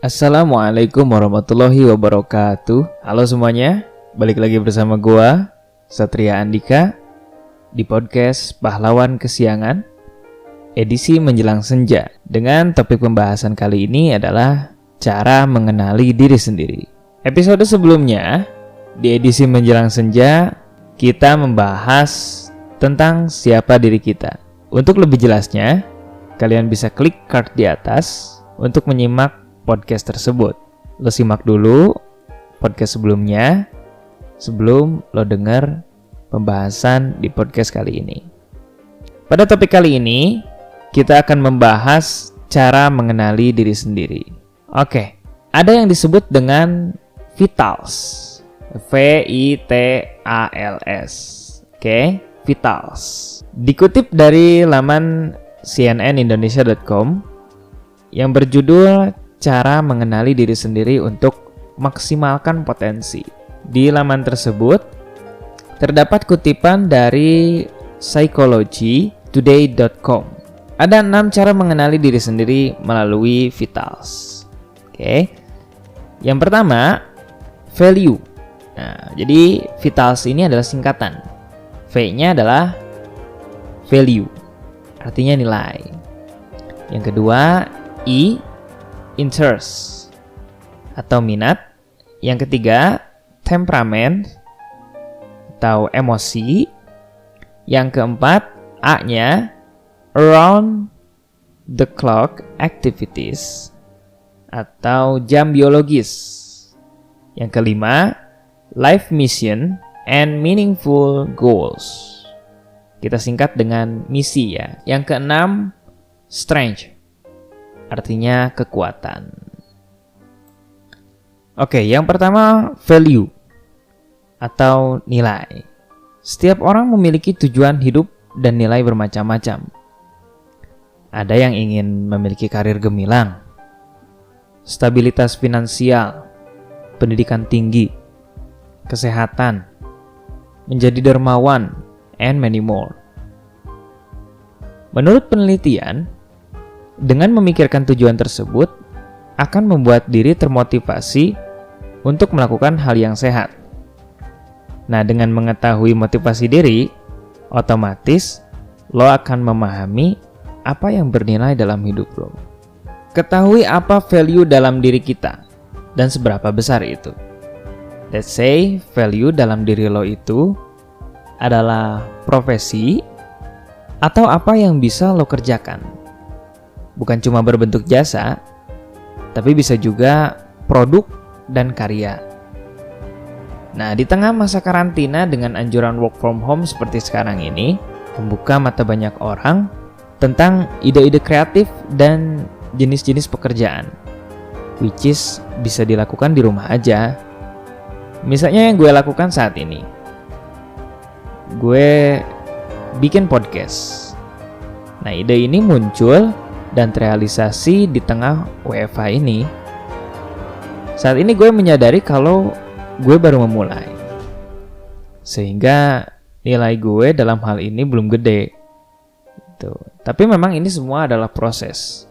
Assalamualaikum warahmatullahi wabarakatuh. Halo semuanya, balik lagi bersama gua, Satria Andika, di podcast Pahlawan Kesiangan, edisi menjelang senja. Dengan topik pembahasan kali ini adalah cara mengenali diri sendiri. Episode sebelumnya, di edisi menjelang senja, kita membahas tentang siapa diri kita. Untuk lebih jelasnya, kalian bisa klik card di atas untuk menyimak podcast tersebut. Lo simak dulu podcast sebelumnya sebelum lo denger pembahasan di podcast kali ini. Pada topik kali ini, kita akan membahas cara mengenali diri sendiri. Oke, ada yang disebut dengan vitals. V-I-T-A-L-S. Oke, vitals. Dikutip dari laman cnnindonesia.com yang berjudul Cara mengenali diri sendiri untuk maksimalkan potensi. Di laman tersebut terdapat kutipan dari psychologytoday.com. Ada 6 cara mengenali diri sendiri melalui vitals. Oke. Yang pertama, value. Nah, jadi vitals ini adalah singkatan. V-nya adalah value, artinya nilai. Yang kedua, I, interest atau minat. Yang ketiga, temperamen atau emosi. Yang keempat, A-nya around the clock activities atau jam biologis. Yang kelima, life mission and meaningful goals. Kita singkat dengan misi ya. Yang keenam, strength, artinya kekuatan. Oke, yang pertama value atau nilai. Setiap orang memiliki tujuan hidup dan nilai bermacam-macam. Ada yang ingin memiliki karir gemilang, stabilitas finansial, pendidikan tinggi, kesehatan, menjadi dermawan, and many more. Menurut penelitian, dengan memikirkan tujuan tersebut akan membuat diri termotivasi untuk melakukan hal yang sehat. Nah, dengan mengetahui motivasi diri, otomatis lo akan memahami apa yang bernilai dalam hidup lo. Ketahui apa value dalam diri kita dan seberapa besar itu. Let's say value dalam diri lo itu adalah profesi atau apa yang bisa lo kerjakan. Bukan cuma berbentuk jasa, tapi bisa juga produk dan karya. Nah, di tengah masa karantina dengan anjuran work from home seperti sekarang ini, membuka mata banyak orang tentang ide-ide kreatif dan jenis-jenis pekerjaan, which is bisa dilakukan di rumah aja. Misalnya yang gue lakukan saat ini, gue bikin podcast. Nah, ide ini muncul dan terrealisasi di tengah WFH ini. Saat ini gue menyadari kalau gue baru memulai, sehingga nilai gue dalam hal ini belum gede. Tapi memang ini semua adalah proses.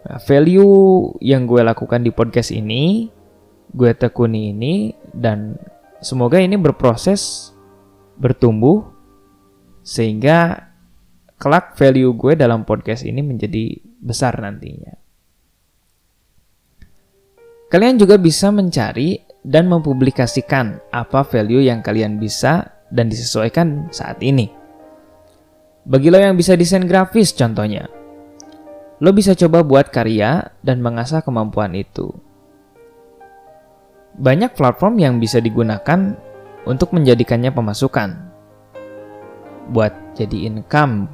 Nah, value yang gue lakukan di podcast ini, gue tekuni ini, dan semoga ini berproses, bertumbuh, sehingga kelak value gue dalam podcast ini menjadi besar nantinya. Kalian juga bisa mencari dan mempublikasikan apa value yang kalian bisa dan disesuaikan saat ini. Bagi lo yang bisa desain grafis contohnya, lo bisa coba buat karya dan mengasah kemampuan itu. Banyak platform yang bisa digunakan untuk menjadikannya pemasukan. Buat jadi income,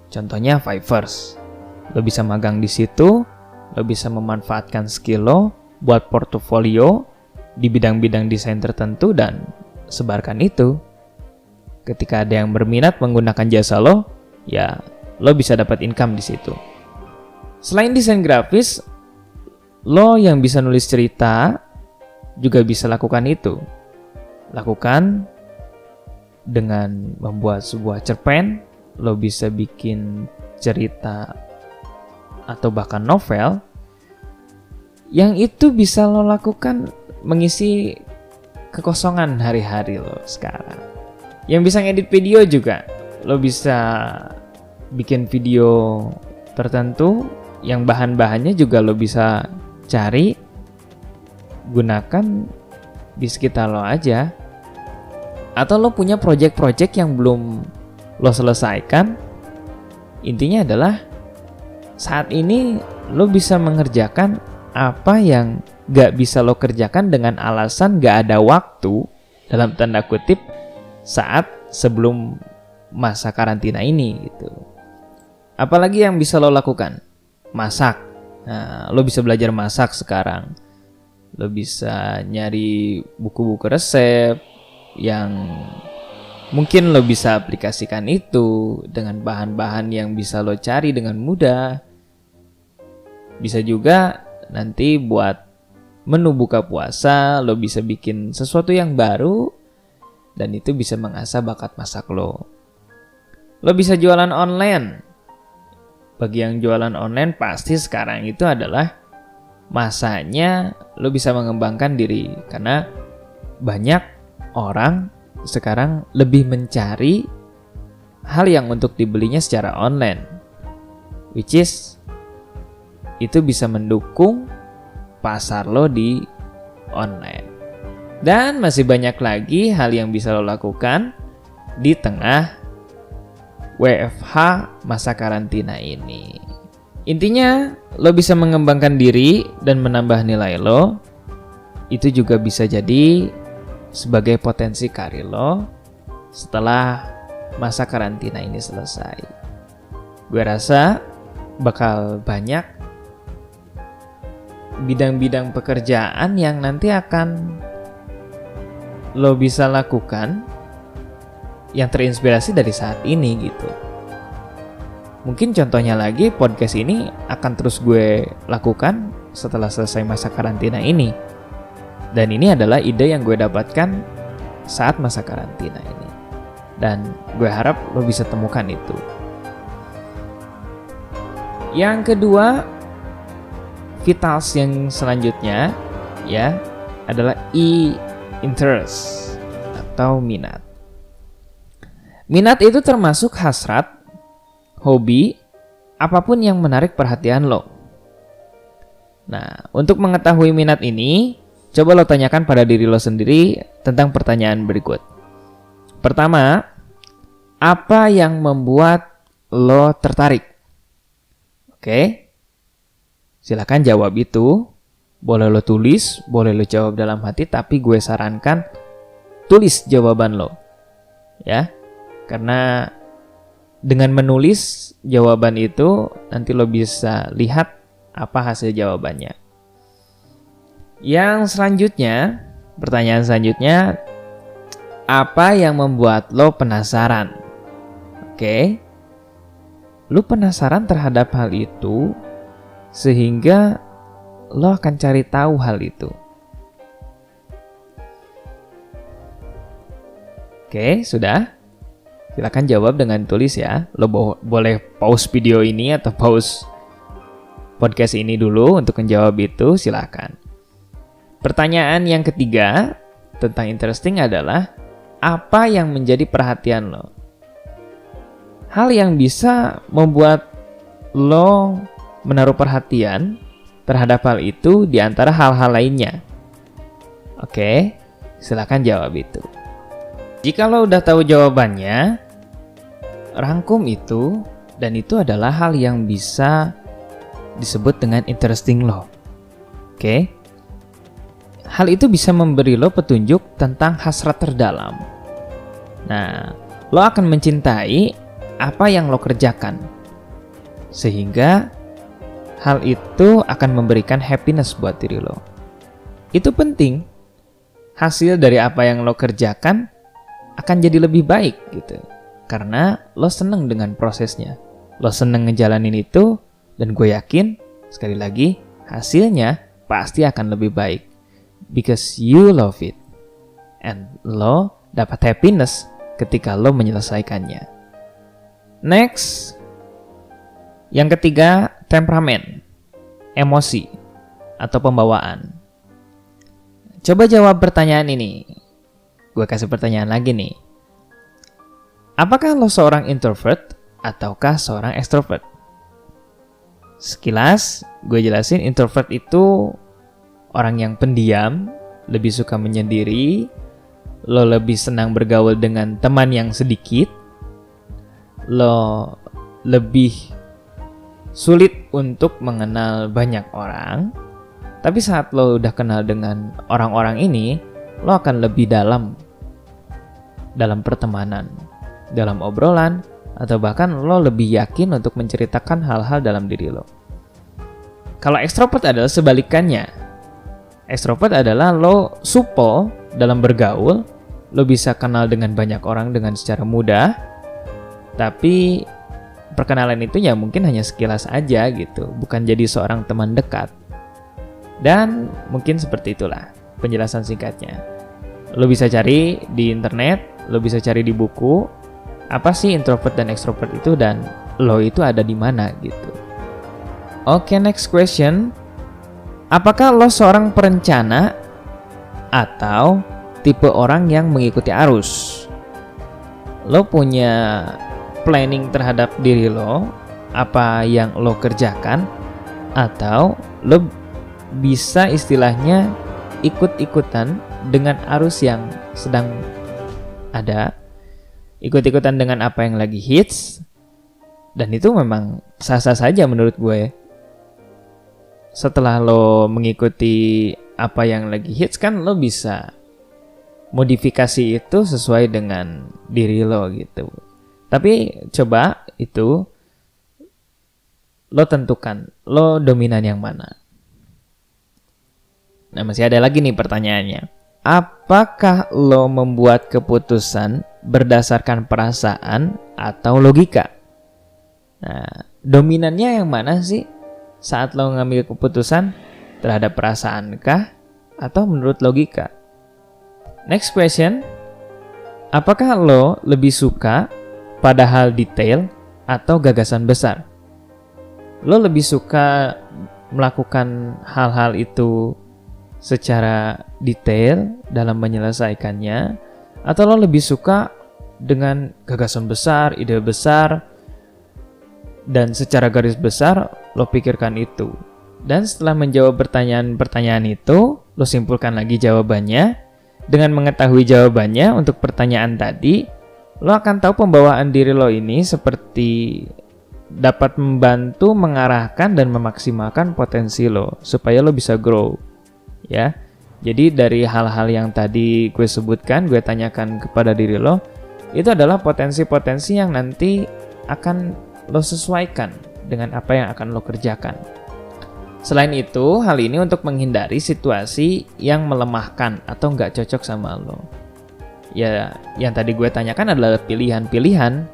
contohnya Fiverr. Lo bisa magang di situ, lo bisa memanfaatkan skill lo buat portofolio di bidang-bidang desain tertentu dan sebarkan itu. Ketika ada yang berminat menggunakan jasa lo, ya lo bisa dapat income di situ. Selain desain grafis, lo yang bisa nulis cerita juga bisa lakukan itu. Lakukan dengan membuat sebuah cerpen, lo bisa bikin cerita atau bahkan novel yang itu bisa lo lakukan mengisi kekosongan hari-hari lo sekarang. Yang bisa ngedit video juga, lo bisa bikin video tertentu yang bahan-bahannya juga lo bisa cari, gunakan di sekitar lo aja. Atau lo punya project-project yang belum lo selesaikan, intinya adalah saat ini lo bisa mengerjakan apa yang gak bisa lo kerjakan dengan alasan gak ada waktu, dalam tanda kutip, saat sebelum masa karantina ini gitu. Apalagi yang bisa lo lakukan? Masak. Nah, lo bisa belajar masak sekarang. Lo bisa nyari buku-buku resep yang mungkin lo bisa aplikasikan itu dengan bahan-bahan yang bisa lo cari dengan mudah. Bisa juga nanti buat menu buka puasa, lo bisa bikin sesuatu yang baru dan itu bisa mengasah bakat masak lo. Lo bisa jualan online. Bagi yang jualan online pasti sekarang itu adalah masanya lo bisa mengembangkan diri, karena banyak orang sekarang lebih mencari hal yang untuk dibelinya secara online, which is itu bisa mendukung pasar lo di online. Dan masih banyak lagi hal yang bisa lo lakukan di tengah WFH masa karantina ini. Intinya, lo bisa mengembangkan diri dan menambah nilai lo. Itu juga bisa jadi sebagai potensi karir lo setelah masa karantina ini selesai. Gue rasa bakal banyak bidang-bidang pekerjaan yang nanti akan lo bisa lakukan yang terinspirasi dari saat ini gitu. Mungkin contohnya lagi, podcast ini akan terus gue lakukan setelah selesai masa karantina ini. Dan ini adalah ide yang gue dapatkan saat masa karantina ini. Dan gue harap lo bisa temukan itu. Yang kedua, vitals yang selanjutnya ya adalah interest atau minat. Minat itu termasuk hasrat, hobi, apapun yang menarik perhatian lo. Nah, untuk mengetahui minat ini, coba lo tanyakan pada diri lo sendiri tentang pertanyaan berikut. Pertama, apa yang membuat lo tertarik? Oke, silakan jawab itu. Boleh lo tulis, boleh lo jawab dalam hati, tapi gue sarankan tulis jawaban lo. Ya, karena dengan menulis jawaban itu, nanti lo bisa lihat apa hasil jawabannya. Yang selanjutnya, pertanyaan selanjutnya, apa yang membuat lo penasaran? Oke, lo penasaran terhadap hal itu, sehingga lo akan cari tahu hal itu. Oke, sudah? Silakan jawab dengan tulis ya. Lo boleh pause video ini atau pause podcast ini dulu untuk menjawab itu, silakan. Pertanyaan yang ketiga tentang interesting adalah apa yang menjadi perhatian lo? Hal yang bisa membuat lo menaruh perhatian terhadap hal itu di antara hal-hal lainnya. Oke, silakan jawab itu. Jika lo udah tahu jawabannya, rangkum itu, dan itu adalah hal yang bisa disebut dengan interesting lo. Oke? Hal itu bisa memberi lo petunjuk tentang hasrat terdalam. Nah, lo akan mencintai apa yang lo kerjakan. Sehingga hal itu akan memberikan happiness buat diri lo. Itu penting. Hasil dari apa yang lo kerjakan akan jadi lebih baik gitu. Karena lo seneng dengan prosesnya. Lo seneng ngejalanin itu, Dan gue yakin, sekali lagi, hasilnya pasti akan lebih baik. Because you love it. And lo dapat happiness ketika lo menyelesaikannya. Next, yang ketiga, temperamen, emosi, atau pembawaan. Coba jawab pertanyaan ini. Gue kasih pertanyaan lagi nih. Apakah lo seorang introvert ataukah seorang extrovert? Sekilas, gue jelasin introvert itu orang yang pendiam, lebih suka menyendiri, lo lebih senang bergaul dengan teman yang sedikit, lo lebih sulit untuk mengenal banyak orang, tapi saat lo udah kenal dengan orang-orang ini, lo akan lebih dalam pertemanan, dalam obrolan, atau bahkan lo lebih yakin untuk menceritakan hal-hal dalam diri lo. Kalau ekstrovert adalah sebalikannya. Ekstrovert adalah lo supel dalam bergaul, lo bisa kenal dengan banyak orang dengan secara mudah, tapi perkenalan itu ya mungkin hanya sekilas aja gitu, bukan jadi seorang teman dekat. Dan mungkin seperti itulah penjelasan singkatnya. Lo bisa cari di internet, lo bisa cari di buku, apa sih introvert dan extrovert itu dan lo itu ada di mana gitu. Oke, next question. Apakah lo seorang perencana atau tipe orang yang mengikuti arus? Lo punya planning terhadap diri lo, apa yang lo kerjakan, atau lo bisa istilahnya ikut-ikutan dengan arus yang sedang ada, ikut-ikutan dengan apa yang lagi hits, dan itu memang sah-sah saja menurut gue. Setelah lo mengikuti apa yang lagi hits kan lo bisa modifikasi itu sesuai dengan diri lo gitu. Tapi coba itu lo tentukan, lo dominan yang mana. Nah, masih ada lagi nih pertanyaannya. Apakah lo membuat keputusan berdasarkan perasaan atau logika? Nah, dominannya yang mana sih saat lo ngambil keputusan, terhadap perasaankah atau menurut logika? Next question. Apakah lo lebih suka pada hal detail atau gagasan besar? Lo lebih suka melakukan hal-hal itu secara detail dalam menyelesaikannya, atau lo lebih suka dengan gagasan besar, ide besar, dan secara garis besar lo pikirkan itu. Dan setelah menjawab pertanyaan-pertanyaan itu, lo simpulkan lagi jawabannya. Dengan mengetahui jawabannya untuk pertanyaan tadi, lo akan tahu pembawaan diri lo ini seperti dapat membantu mengarahkan dan memaksimalkan potensi lo supaya lo bisa grow. Ya. Jadi dari hal-hal yang tadi gue sebutkan, gue tanyakan kepada diri lo, itu adalah potensi-potensi yang nanti akan lo sesuaikan dengan apa yang akan lo kerjakan. Selain itu, hal ini untuk menghindari situasi yang melemahkan atau nggak cocok sama lo. Ya, yang tadi gue tanyakan adalah pilihan-pilihan,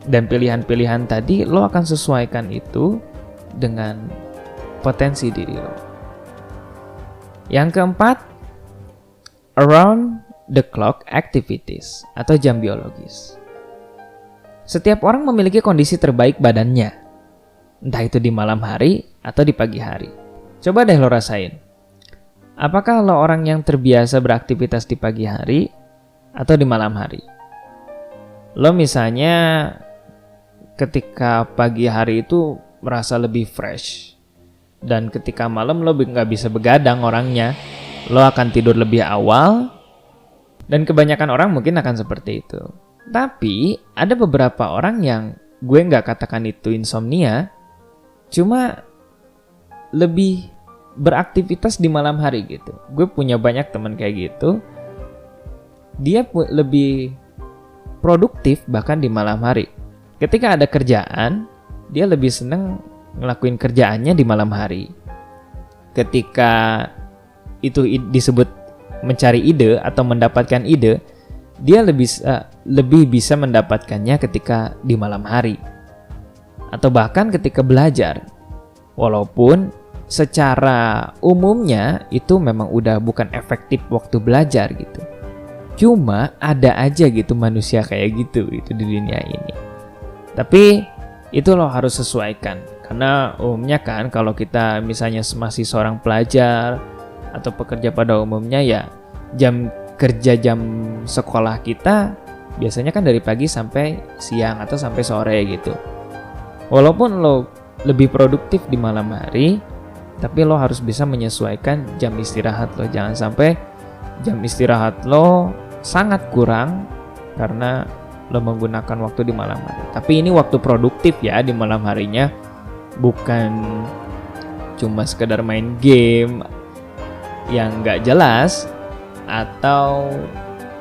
dan pilihan-pilihan tadi lo akan sesuaikan itu dengan potensi diri lo. Yang keempat, around the clock activities atau jam biologis. Setiap orang memiliki kondisi terbaik badannya, entah itu di malam hari atau di pagi hari. Coba deh lo rasain. Apakah lo orang yang terbiasa beraktivitas di pagi hari atau di malam hari? Lo misalnya ketika pagi hari itu merasa lebih fresh, dan ketika malam lo nggak bisa begadang orangnya, lo akan tidur lebih awal, dan kebanyakan orang mungkin akan seperti itu. Tapi ada beberapa orang yang gue nggak katakan itu insomnia, cuma lebih beraktivitas di malam hari gitu. Gue punya banyak teman kayak gitu. Dia lebih produktif bahkan di malam hari. Ketika ada kerjaan, dia lebih seneng ngelakuin kerjaannya di malam hari. Ketika itu disebut mencari ide atau mendapatkan ide, dia lebih bisa mendapatkannya ketika di malam hari. Atau bahkan ketika belajar, Walaupun secara umumnya itu memang udah bukan efektif waktu belajar gitu. Cuma ada aja gitu manusia kayak gitu itu di dunia ini. Tapi itu lo harus sesuaikan. Karena umumnya kan kalau kita misalnya masih seorang pelajar atau pekerja pada umumnya ya jam kerja jam sekolah kita biasanya kan dari pagi sampai siang atau sampai sore gitu. Walaupun lo lebih produktif di malam hari, tapi lo harus bisa menyesuaikan jam istirahat lo. Jangan sampai jam istirahat lo sangat kurang karena lo menggunakan waktu di malam hari. Tapi ini waktu produktif ya di malam harinya, bukan cuma sekedar main game yang gak jelas atau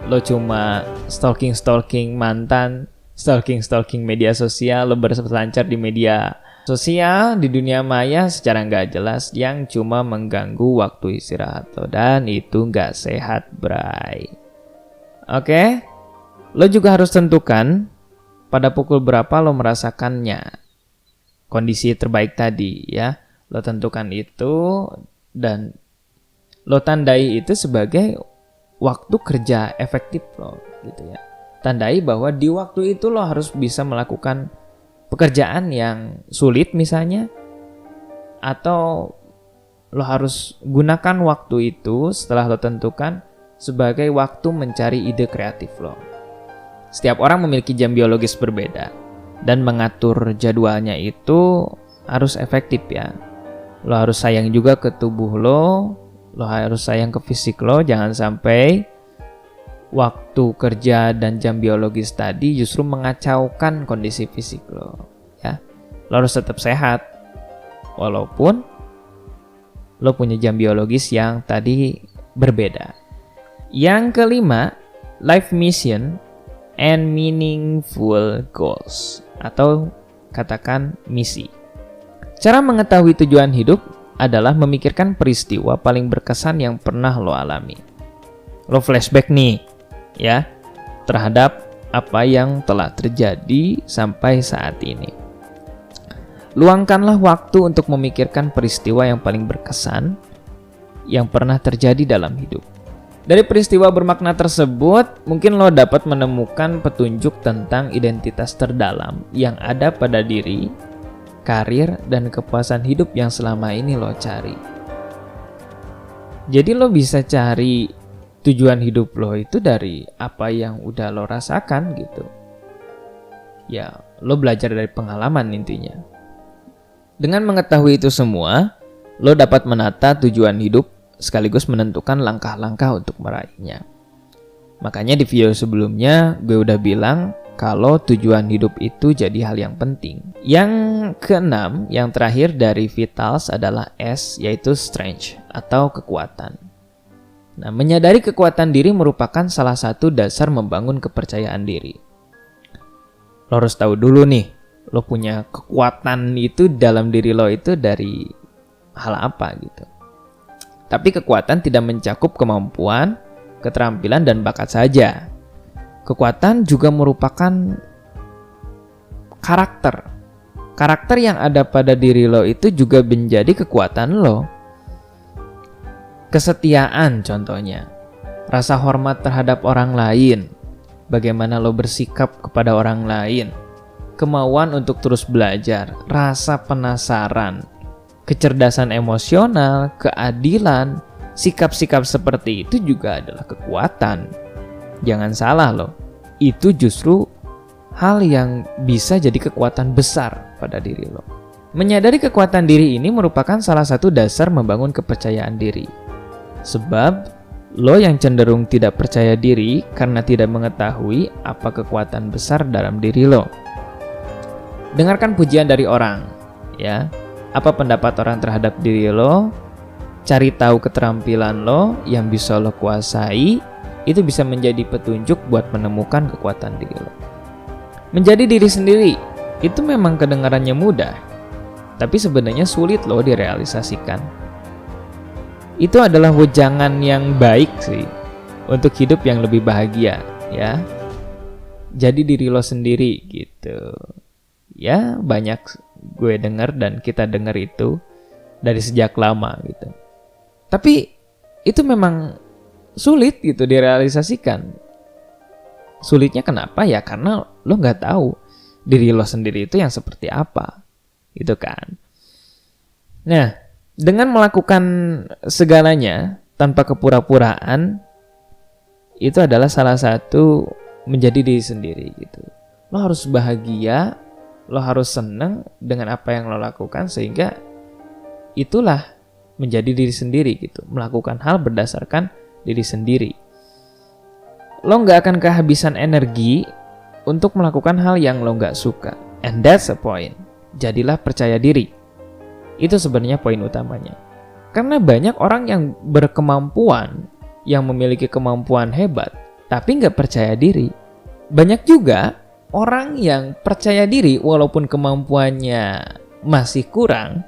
lo cuma stalking mantan, stalking media sosial, lo berselancar di media sosial di dunia maya secara nggak jelas yang cuma mengganggu waktu istirahat lo, dan itu nggak sehat, bray. Oke, lo juga harus tentukan pada pukul berapa lo merasakannya kondisi terbaik tadi ya. Lo tentukan itu dan lo tandai itu sebagai waktu kerja efektif lo gitu ya. Tandai bahwa di waktu itu lo harus bisa melakukan pekerjaan yang sulit misalnya, atau lo harus gunakan waktu itu setelah lo tentukan sebagai waktu mencari ide kreatif lo. Setiap orang memiliki jam biologis berbeda dan mengatur jadwalnya itu harus efektif ya. Lo harus sayang juga ke tubuh lo harus sayang ke fisik lo. Jangan sampai waktu kerja dan jam biologis tadi justru mengacaukan kondisi fisik lo ya. Lo harus tetap sehat walaupun lo punya jam biologis yang tadi berbeda. Yang kelima, life mission and meaningful goals, atau katakan misi. Cara mengetahui tujuan hidup adalah memikirkan peristiwa paling berkesan yang pernah lo alami. Lo flashback nih ya terhadap apa yang telah terjadi sampai saat ini. Luangkanlah waktu untuk memikirkan peristiwa yang paling berkesan yang pernah terjadi dalam hidup. Dari peristiwa bermakna tersebut, mungkin lo dapat menemukan petunjuk tentang identitas terdalam yang ada pada diri, karir, dan kepuasan hidup yang selama ini lo cari. Jadi lo bisa cari tujuan hidup lo itu dari apa yang udah lo rasakan gitu. Ya, lo belajar dari pengalaman intinya. Dengan mengetahui itu semua, lo dapat menata tujuan hidup sekaligus menentukan langkah-langkah untuk meraihnya. Makanya di video sebelumnya gue udah bilang kalau tujuan hidup itu jadi hal yang penting. Yang keenam, yang terakhir dari Vitals adalah S, yaitu strength atau kekuatan. Nah, menyadari kekuatan diri merupakan salah satu dasar membangun kepercayaan diri. Lo harus tahu dulu nih, lo punya kekuatan itu dalam diri lo itu dari hal apa gitu. Tapi kekuatan tidak mencakup kemampuan, keterampilan, dan bakat saja. Kekuatan juga merupakan karakter. Karakter yang ada pada diri lo itu juga menjadi kekuatan lo. Kesetiaan contohnya. Rasa hormat terhadap orang lain. Bagaimana lo bersikap kepada orang lain. Kemauan untuk terus belajar. Rasa penasaran. Kecerdasan emosional, keadilan, sikap-sikap seperti itu juga adalah kekuatan. Jangan salah loh, itu justru hal yang bisa jadi kekuatan besar pada diri lo. Menyadari kekuatan diri ini merupakan salah satu dasar membangun kepercayaan diri. Sebab lo yang cenderung tidak percaya diri karena tidak mengetahui apa kekuatan besar dalam diri lo. Dengarkan pujian dari orang, ya. Apa pendapat orang terhadap diri lo? Cari tahu keterampilan lo yang bisa lo kuasai. Itu bisa menjadi petunjuk buat menemukan kekuatan diri lo. Menjadi diri sendiri itu memang kedengarannya mudah, tapi sebenarnya sulit lo direalisasikan. Itu adalah wejangan yang baik sih untuk hidup yang lebih bahagia, ya. Jadi diri lo sendiri gitu. Ya, banyak gue denger dan kita denger itu dari sejak lama gitu. Tapi itu memang sulit gitu direalisasikan. Sulitnya kenapa? Ya karena lo nggak tahu diri lo sendiri itu yang seperti apa, gitu kan. Nah, dengan melakukan segalanya tanpa kepura-puraan, itu adalah salah satu menjadi diri sendiri gitu. Lo harus bahagia, lo harus seneng dengan apa yang lo lakukan, sehingga itulah menjadi diri sendiri gitu. Melakukan hal berdasarkan diri sendiri. Lo gak akan kehabisan energi untuk melakukan hal yang lo gak suka. And that's the point. Jadilah percaya diri. Itu sebenarnya poin utamanya. Karena banyak orang yang berkemampuan, yang memiliki kemampuan hebat, tapi gak percaya diri. Banyak juga orang yang percaya diri walaupun kemampuannya masih kurang,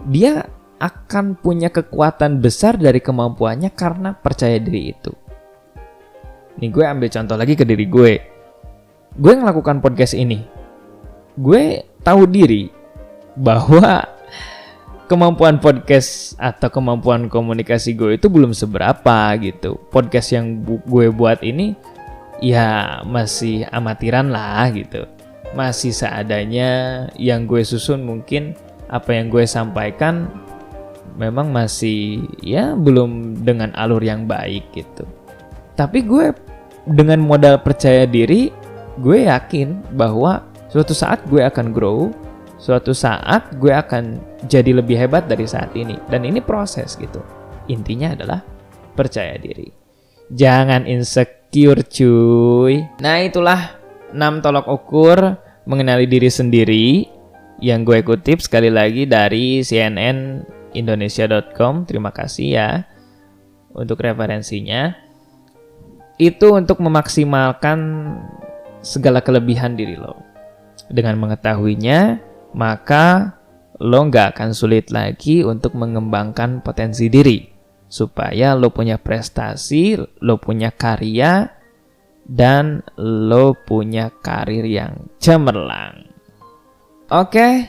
dia akan punya kekuatan besar dari kemampuannya karena percaya diri itu. Nih gue ambil contoh lagi ke diri gue. Gue melakukan podcast ini. Gue tahu diri bahwa kemampuan podcast atau kemampuan komunikasi gue itu belum seberapa gitu. Podcast yang gue buat ini ya masih amatiran lah gitu. Masih seadanya, yang gue susun mungkin apa yang gue sampaikan memang masih ya belum dengan alur yang baik gitu. Tapi gue dengan modal percaya diri, gue yakin bahwa suatu saat gue akan grow, suatu saat gue akan jadi lebih hebat dari saat ini. Dan ini proses gitu. Intinya adalah percaya diri. Jangan insecure cuy. Nah itulah 6 tolok ukur mengenali diri sendiri yang gue kutip sekali lagi dari cnnindonesia.com. Terima kasih ya untuk referensinya. Itu untuk memaksimalkan segala kelebihan diri lo. Dengan mengetahuinya, maka lo gak akan sulit lagi untuk mengembangkan potensi diri. Supaya lo punya prestasi, lo punya karya, dan lo punya karir yang cemerlang. Oke,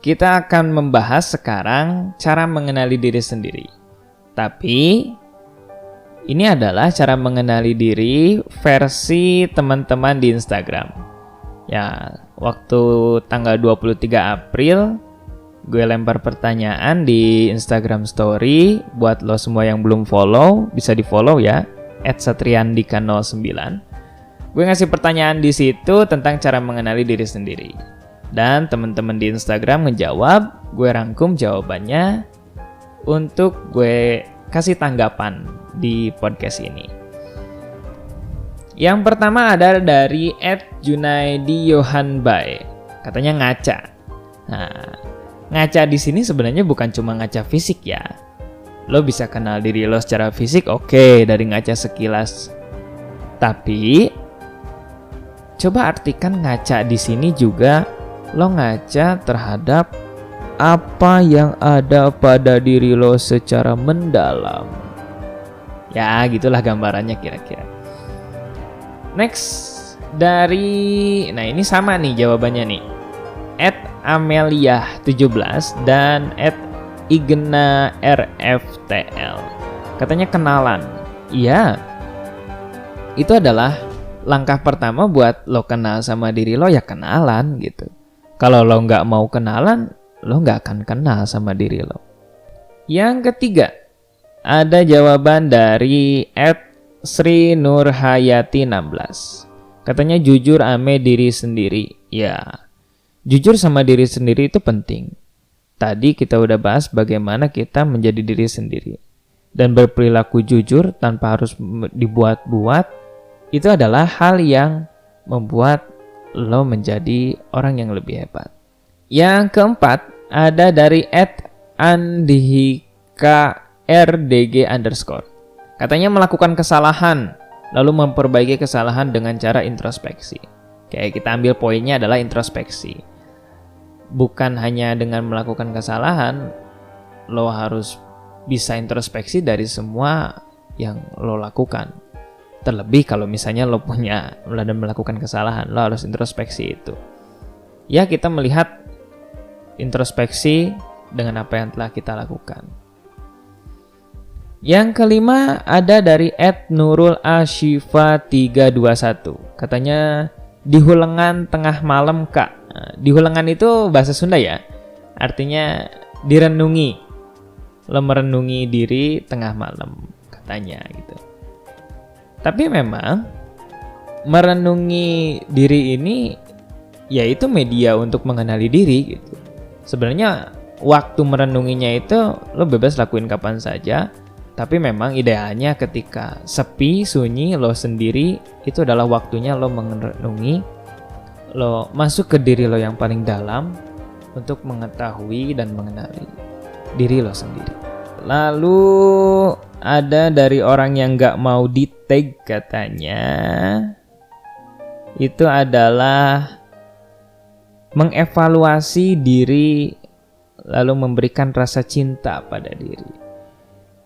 kita akan membahas sekarang cara mengenali diri sendiri. Tapi ini adalah cara mengenali diri versi teman-teman di Instagram. Ya, waktu tanggal 23 April, gue lempar pertanyaan di Instagram Story. Buat lo semua yang belum follow, bisa di follow ya, @satriandika09. Gue ngasih pertanyaan di situ tentang cara mengenali diri sendiri. Dan teman-teman di Instagram ngejawab, gue rangkum jawabannya untuk gue kasih tanggapan di podcast ini. Yang pertama ada dari @junaidi_yohanbai. Katanya ngaca. Nah, ngaca di sini sebenarnya bukan cuma ngaca fisik ya. Lo bisa kenal diri lo secara fisik, oke, dari ngaca sekilas. Tapi coba artikan ngaca di sini juga lo ngaca terhadap apa yang ada pada diri lo secara mendalam. Ya, gitulah gambarannya kira-kira. Next, nah ini sama nih jawabannya nih. @Amelia17 dan @IgnaRFTL. Katanya kenalan. Iya, itu adalah langkah pertama buat lo kenal sama diri lo, ya kenalan gitu. Kalau lo nggak mau kenalan, lo nggak akan kenal sama diri lo. Yang ketiga, ada jawaban dari @SriNurhayati16. Katanya jujur ame diri sendiri. Ya, jujur sama diri sendiri itu penting. Tadi kita udah bahas bagaimana kita menjadi diri sendiri. Dan berperilaku jujur tanpa harus dibuat-buat, itu adalah hal yang membuat lo menjadi orang yang lebih hebat. Yang keempat, ada dari @andihika_rdg_. Katanya melakukan kesalahan, lalu memperbaiki kesalahan dengan cara introspeksi. Kayak kita ambil poinnya adalah introspeksi. Bukan hanya dengan melakukan kesalahan, lo harus bisa introspeksi dari semua yang lo lakukan. Terlebih kalau misalnya lo punya dan melakukan kesalahan, lo harus introspeksi itu. ya kita melihat introspeksi dengan apa yang telah kita lakukan. Yang kelima ada dari @nurul_ashifa321. Katanya dihulengan tengah malam Kak. Nah, dihulengan itu bahasa Sunda ya. Artinya direnungi. Lo merenungi diri tengah malam katanya gitu. Tapi memang merenungi diri ini yaitu media untuk mengenali diri gitu. Sebenarnya waktu merenunginya itu lo bebas lakuin kapan saja. Tapi memang idealnya ketika sepi, sunyi, lo sendiri, itu adalah waktunya lo merenungi, lo masuk ke diri lo yang paling dalam untuk mengetahui dan mengenali diri lo sendiri. Lalu ada dari orang yang gak mau di-tag katanya, itu adalah mengevaluasi diri lalu memberikan rasa cinta pada diri.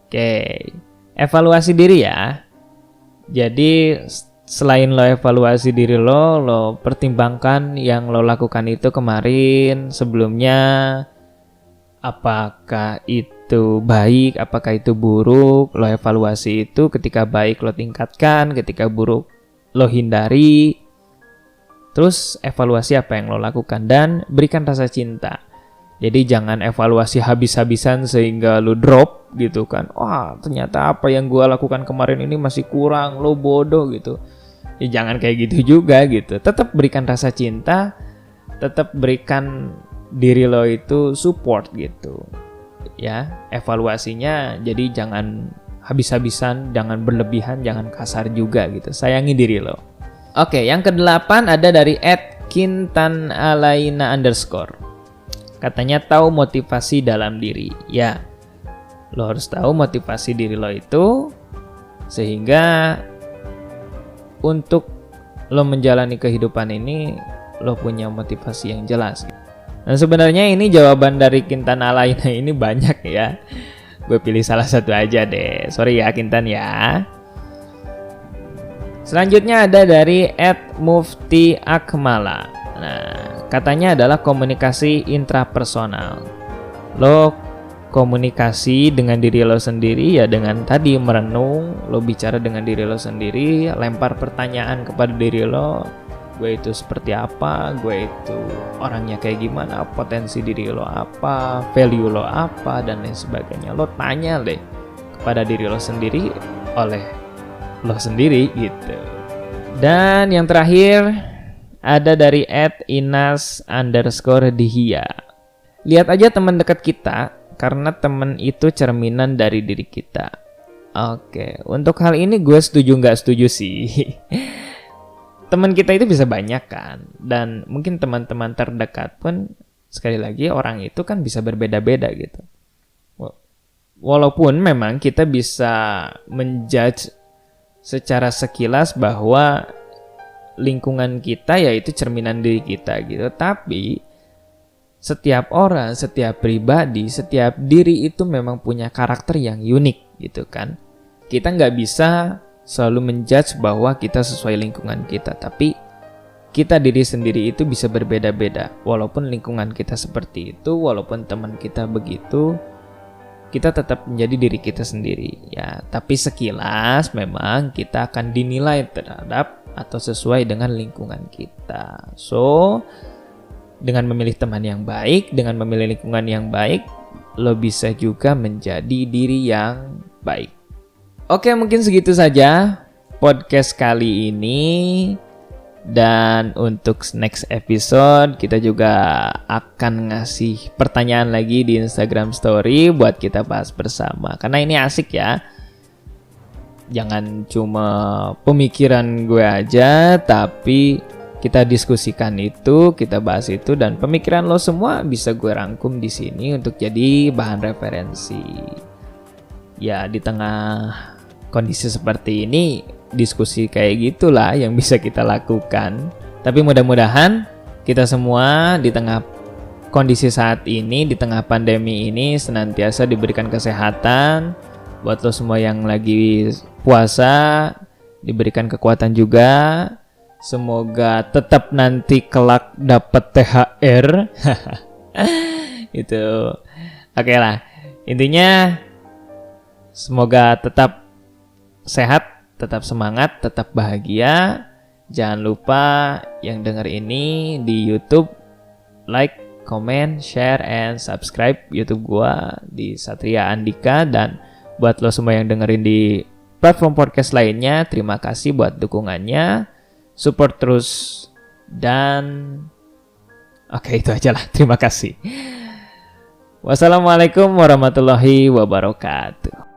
Oke, evaluasi diri ya. Jadi selain lo evaluasi diri lo pertimbangkan yang lo lakukan itu kemarin, sebelumnya. Apakah itu baik, apakah itu buruk, lo evaluasi itu. Ketika baik lo tingkatkan, ketika buruk lo hindari. Terus evaluasi apa yang lo lakukan dan berikan rasa cinta. Jadi jangan evaluasi habis-habisan sehingga lo drop gitu kan. Wah, ternyata apa yang gue lakukan kemarin ini masih kurang, lo bodoh gitu. Ya jangan kayak gitu juga gitu. Tetap berikan rasa cinta, tetap berikan diri lo itu support gitu. Ya, evaluasinya jadi jangan habis-habisan, jangan berlebihan, jangan kasar juga gitu. Sayangi diri lo. Oke, yang ke-8 ada dari @kintanalaina_. Katanya tahu motivasi dalam diri. Ya, lo harus tahu motivasi diri lo itu sehingga untuk lo menjalani kehidupan ini lo punya motivasi yang jelas. Dan sebenarnya ini jawaban dari Kintanalaina ini banyak ya. Gue pilih salah satu aja deh. Sorry ya Kintan ya. Selanjutnya ada dari @muftiakmala. Nah, katanya adalah komunikasi intrapersonal. Lo komunikasi dengan diri lo sendiri ya dengan tadi merenung, lo bicara dengan diri lo sendiri, lempar pertanyaan kepada diri lo. Gue itu seperti apa, gue itu orangnya kayak gimana, potensi diri lo apa, value lo apa, dan lain sebagainya. Lo tanya deh kepada diri lo sendiri oleh lo sendiri gitu. Dan yang terakhir ada dari @inas_dihia. Lihat aja teman dekat kita, karena teman itu cerminan dari diri kita. Oke, untuk hal ini gue setuju nggak setuju sih. Teman kita itu bisa banyak kan, dan mungkin teman-teman terdekat pun sekali lagi orang itu kan bisa berbeda-beda gitu. Walaupun memang kita bisa menjudge secara sekilas bahwa lingkungan kita yaitu cerminan diri kita gitu. Tapi setiap orang, setiap pribadi, setiap diri itu memang punya karakter yang unik gitu kan. Kita nggak bisa selalu menjudge bahwa kita sesuai lingkungan kita. Tapi kita diri sendiri itu bisa berbeda-beda. Walaupun lingkungan kita seperti itu, walaupun teman kita begitu, kita tetap menjadi diri kita sendiri ya. Tapi sekilas memang kita akan dinilai terhadap atau sesuai dengan lingkungan kita. So, dengan memilih teman yang baik, dengan memilih lingkungan yang baik, lo bisa juga menjadi diri yang baik. Oke, mungkin segitu saja podcast kali ini. Dan untuk next episode kita juga akan ngasih pertanyaan lagi di Instagram Story buat kita bahas bersama. Karena ini asik ya. Jangan cuma pemikiran gue aja, tapi kita diskusikan itu, kita bahas itu, dan pemikiran lo semua bisa gue rangkum di sini untuk jadi bahan referensi. Ya, di tengah kondisi seperti ini, diskusi kayak gitulah yang bisa kita lakukan. Tapi mudah-mudahan kita semua di tengah kondisi saat ini, di tengah pandemi ini senantiasa diberikan kesehatan. Buat lo semua yang lagi puasa, diberikan kekuatan juga. Semoga tetap nanti kelak dapat THR. Itu. Oke lah. Intinya semoga tetap sehat, tetap semangat, tetap bahagia. Jangan lupa yang denger ini di YouTube, like, comment, share, and subscribe YouTube gua di Satria Andika. Dan buat lo semua yang dengerin di platform podcast lainnya, terima kasih buat dukungannya. Support terus. Dan oke, itu aja lah. Terima kasih. Wassalamualaikum warahmatullahi wabarakatuh.